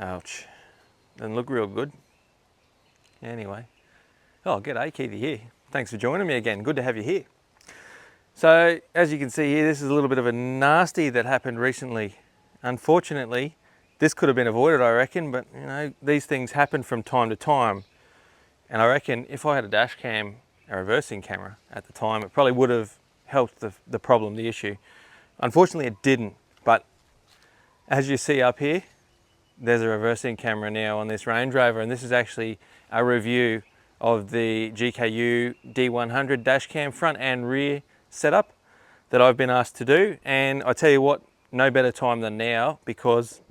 Ouch. Doesn't look real good. Anyway. Oh, g'day, Keithy here. Thanks for joining me again. Good to have you here. So, as you can see here, this is a little bit of a nasty that happened recently. Unfortunately, this could have been avoided, I reckon, but you know, these things happen from time to time. And I reckon if I had a dash cam, a reversing camera at the time, it probably would have helped the problem, the issue. Unfortunately, it didn't. But as you see up here, there's a reversing camera now on this Range Rover, and this is actually a review of the GKU D100 dash cam front and rear setup that I've been asked to do. And I tell you what, no better time than now, because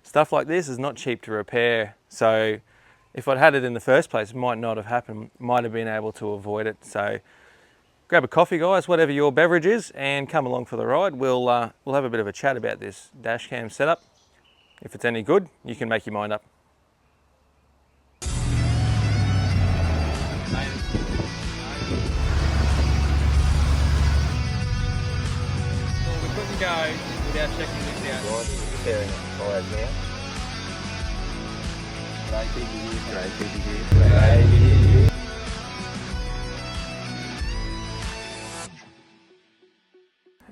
stuff like this is not cheap to repair. So if I'd had it in the first place, it might not have happened, might have been able to avoid it. So grab a coffee, guys, whatever your beverage is, and come along for the ride. We'll have a bit of a chat about this dash cam setup. If it's any good, you can make your mind up. Well, we couldn't go without checking this out. Right, preparing tyres now. G'day, Keithy here. G'day, Keithy here. G'day, Keithy here.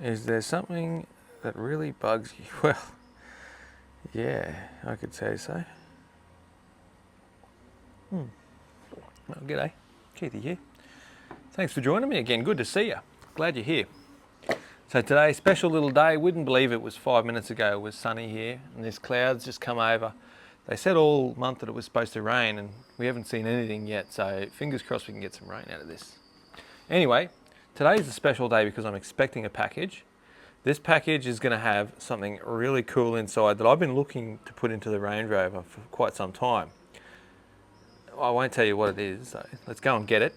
Is there something that really bugs you? Well, yeah, I could say so. Well, g'day, Keithy here. Thanks for joining me again. Good to see you. Glad you're here. So today, special little day. Wouldn't believe it was 5 minutes ago. It was sunny here, and this cloud's just come over. They said all month that it was supposed to rain, and we haven't seen anything yet. So fingers crossed we can get some rain out of this. Anyway, today's a special day because I'm expecting a package. This package is going to have something really cool inside that I've been looking to put into the Range Rover for quite some time. I won't tell you what it is, so let's go and get it,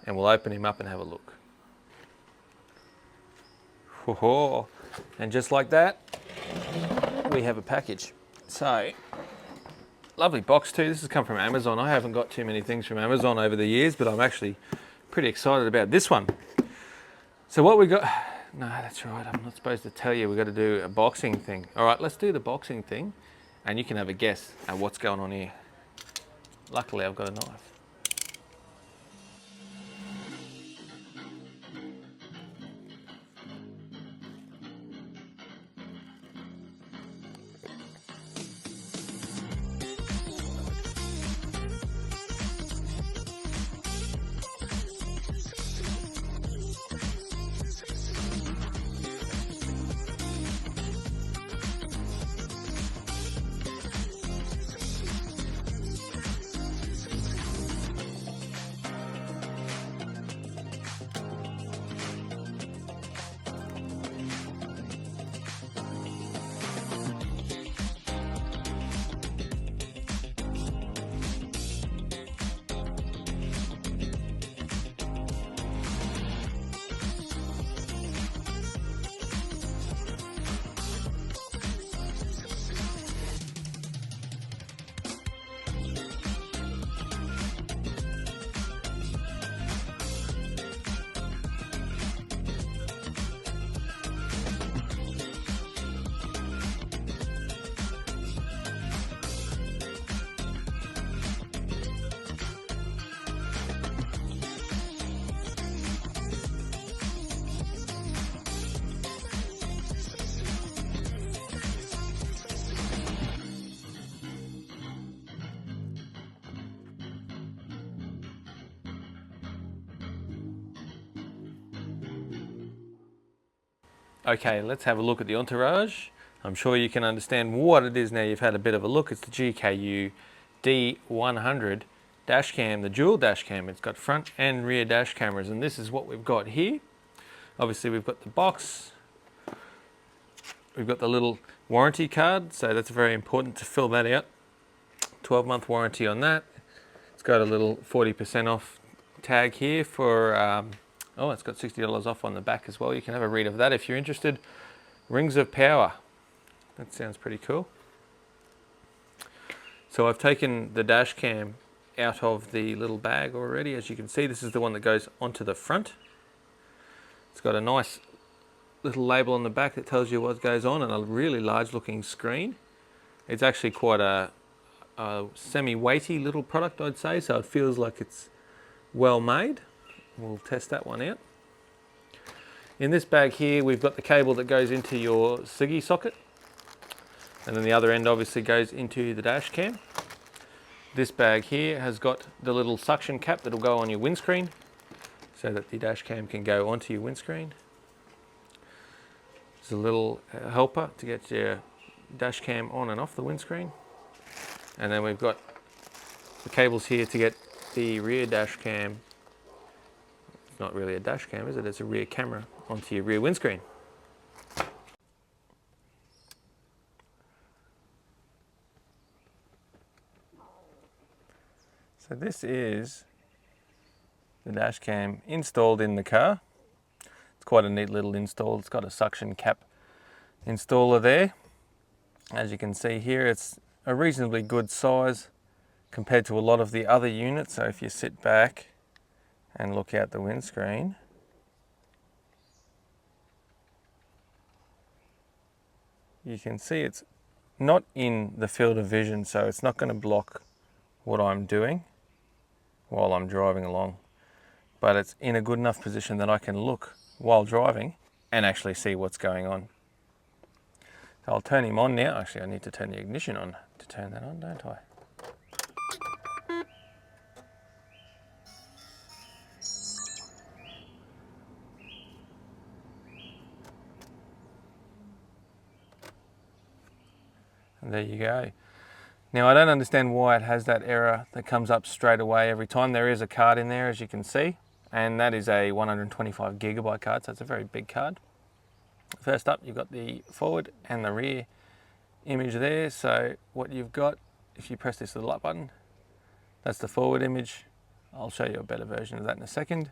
and we'll open him up and have a look. Whoa. And just like that, we have a package. So, lovely box too. This has come from Amazon. I haven't got too many things from Amazon over the years, but I'm actually pretty excited about this one. So what we got... No, that's right, I'm not supposed to tell you. We've got to do a boxing thing. All right, let's do the boxing thing, and you can have a guess at what's going on here. Luckily, I've got a knife. Okay, let's have a look at the entourage. I'm sure you can understand what it is now you've had a bit of a look. It's the GKU D100 dash cam, the dual dash cam. It's got front and rear dash cameras, and this is what we've got here. Obviously we've got the box, we've got the little warranty card, so that's very important to fill that out. 12-month warranty on that. It's got a little 40% off tag here for oh, it's got $60 off on the back as well. You can have a read of that if you're interested. Rings of power. That sounds pretty cool. So I've taken the dash cam out of the little bag already. As you can see, this is the one that goes onto the front. It's got a nice little label on the back that tells you what goes on, and a really large looking screen. It's actually quite a semi-weighty little product, I'd say, so it feels like it's well made. We'll test that one out. In this bag here, we've got the cable that goes into your SIGI socket, and then the other end obviously goes into the dash cam. This bag here has got the little suction cap that'll go on your windscreen so that the dash cam can go onto your windscreen. There's a little helper to get your dash cam on and off the windscreen. And then we've got the cables here to get the rear dash cam. It's not really a dash cam, is it? It's a rear camera onto your rear windscreen. So this is the dash cam installed in the car. It's quite a neat little install. It's got a suction cap installer there. As you can see here, it's a reasonably good size compared to a lot of the other units. So if you sit back and look out the windscreen, you can see it's not in the field of vision, so it's not going to block what I'm doing while I'm driving along, but it's in a good enough position that I can look while driving and actually see what's going on. So I'll turn him on now. Actually, I need to turn the ignition on to turn that on, don't I? And there you go. Now, I don't understand why it has that error that comes up straight away every time. There is a card in there, as you can see, and that is a 125 gigabyte card, so it's a very big card. First up, you've got the forward and the rear image there. So what you've got, if you press this little up button, that's the forward image. I'll show you a better version of that in a second.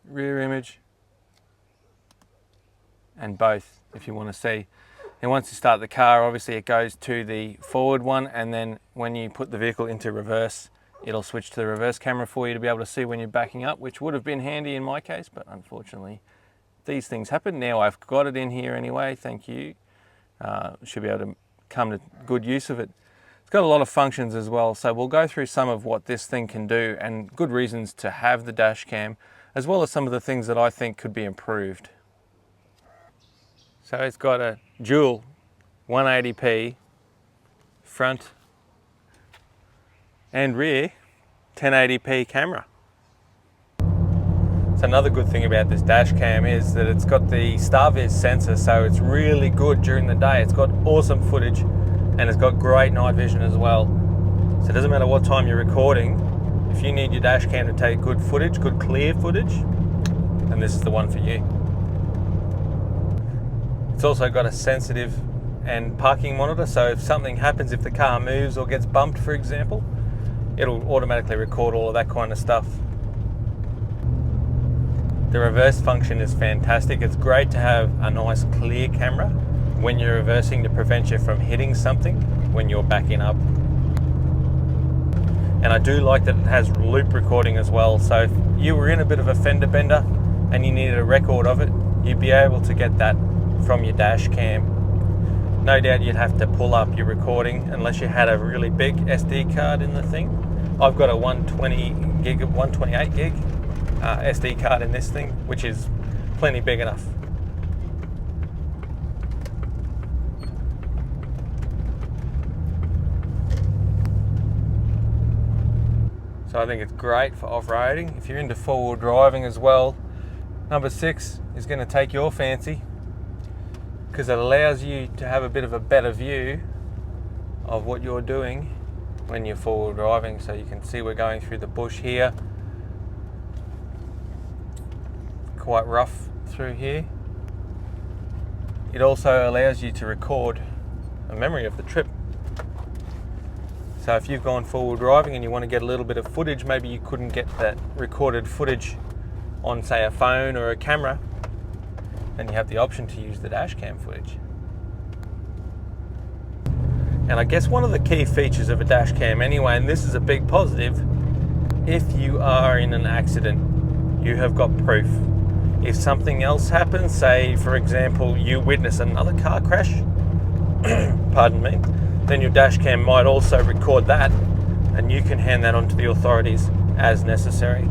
Rear image, and both, if you want to see. And once you start the car, obviously it goes to the forward one, and then when you put the vehicle into reverse, it'll switch to the reverse camera for you to be able to see when you're backing up, which would have been handy in my case, but unfortunately these things happen. Now I've got it in here anyway, thank you. Should be able to come to good use of it. It's got a lot of functions as well, so we'll go through some of what this thing can do and good reasons to have the dash cam, as well as some of the things that I think could be improved. So it's got a dual 180p front and rear 1080p camera. So another good thing about this dash cam is that it's got the StarViz sensor, so it's really good during the day. It's got awesome footage and it's got great night vision as well. So it doesn't matter what time you're recording, if you need your dash cam to take good footage, good clear footage, then this is the one for you. It's also got a sensitive and parking monitor, so if something happens, if the car moves or gets bumped, for example, it'll automatically record all of that kind of stuff. The reverse function is fantastic. It's great to have a nice clear camera when you're reversing to prevent you from hitting something when you're backing up. And I do like that it has loop recording as well, so if you were in a bit of a fender bender and you needed a record of it, you'd be able to get that from your dash cam. No doubt you'd have to pull up your recording unless you had a really big SD card in the thing. I've got a 128 gig SD card in this thing, which is plenty big enough. So I think it's great for off-roading. If you're into four-wheel driving as well, number 6 is going to take your fancy, because it allows you to have a bit of a better view of what you're doing when you're four-wheel driving. So you can see we're going through the bush here. Quite rough through here. It also allows you to record a memory of the trip. So if you've gone four-wheel driving and you want to get a little bit of footage, maybe you couldn't get that recorded footage on, say, a phone or a camera, then you have the option to use the dash cam footage. And I guess one of the key features of a dash cam anyway, and this is a big positive, if you are in an accident, you have got proof. If something else happens, say for example you witness another car crash, pardon me, then your dash cam might also record that, and you can hand that on to the authorities as necessary.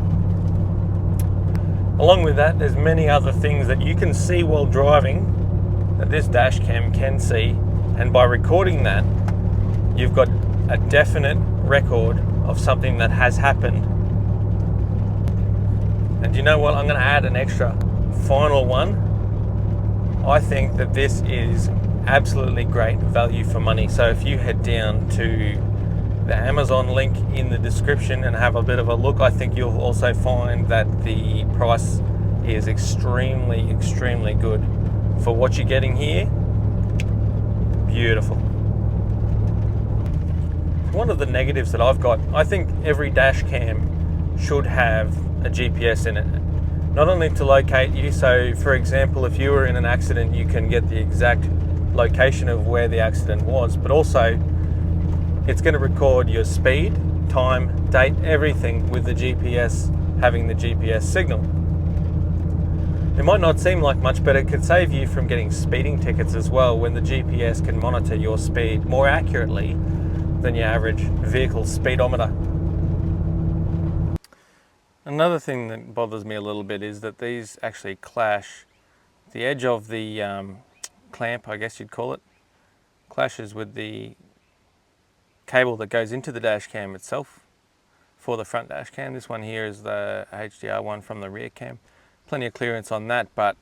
Along with that, there's many other things that you can see while driving that this dash cam can see, and by recording that, you've got a definite record of something that has happened. And you know what? I'm going to add an extra final one. I think that this is absolutely great value for money. So if you head down to the Amazon link in the description and have a bit of a look, I think you'll also find that the price is extremely, extremely good for what you're getting here. Beautiful. One of the negatives that I've got, I think every dash cam should have a GPS in it. Not only to locate you, so for example, if you were in an accident, you can get the exact location of where the accident was, but also it's going to record your speed, time, date, everything with the GPS having the GPS signal. It might not seem like much, but it could save you from getting speeding tickets as well when the GPS can monitor your speed more accurately than your average vehicle speedometer. Another thing that bothers me a little bit is that these actually clash. The edge of the clamp, I guess you'd call it, clashes with the cable that goes into the dash cam itself for the front dash cam. This one here is the HDR one from the rear cam. Plenty of clearance on that, but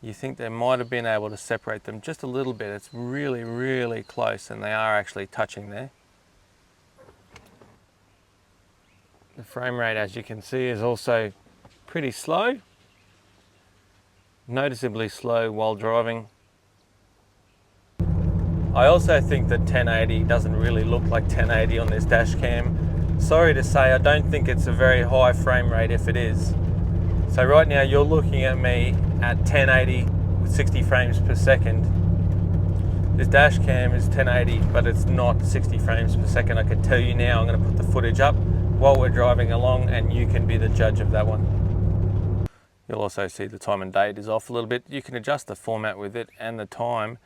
you think they might have been able to separate them just a little bit. It's really, really close, and they are actually touching there. The frame rate, as you can see, is also pretty slow. Noticeably slow while driving. I also think that 1080 doesn't really look like 1080 on this dash cam. Sorry to say, I don't think it's a very high frame rate if it is. So right now you're looking at me at 1080 with 60 frames per second. This dash cam is 1080, but it's not 60 frames per second. I can tell you now. I'm going to put the footage up while we're driving along, and you can be the judge of that one. You'll also see the time and date is off a little bit. You can adjust the format with it and the time,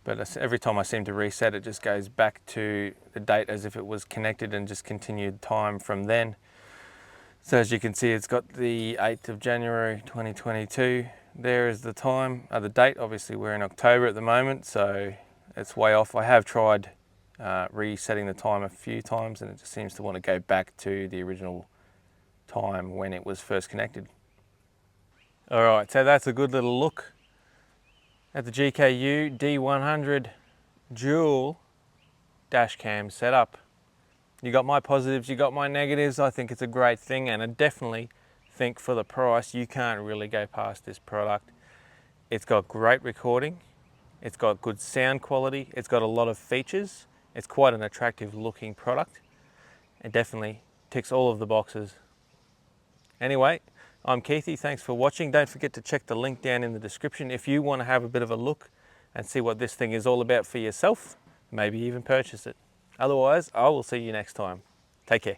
but every time I seem to reset, it just goes back to the date as if it was connected and just continued time from then. So as you can see, it's got the 8th of January 2022. There is the time, the date. Obviously we're in October at the moment, so it's way off. I have tried resetting the time a few times, and it just seems to want to go back to the original time when it was first connected. All right, so that's a good little look at the GKU D100 dual dash cam setup. You got my positives, you got my negatives. I think it's a great thing, and I definitely think for the price, you can't really go past this product. It's got great recording, it's got good sound quality, it's got a lot of features. It's quite an attractive looking product. It definitely ticks all of the boxes. Anyway, I'm Keithy, thanks for watching. Don't forget to check the link down in the description if you want to have a bit of a look and see what this thing is all about for yourself, maybe even purchase it. Otherwise, I will see you next time. Take care.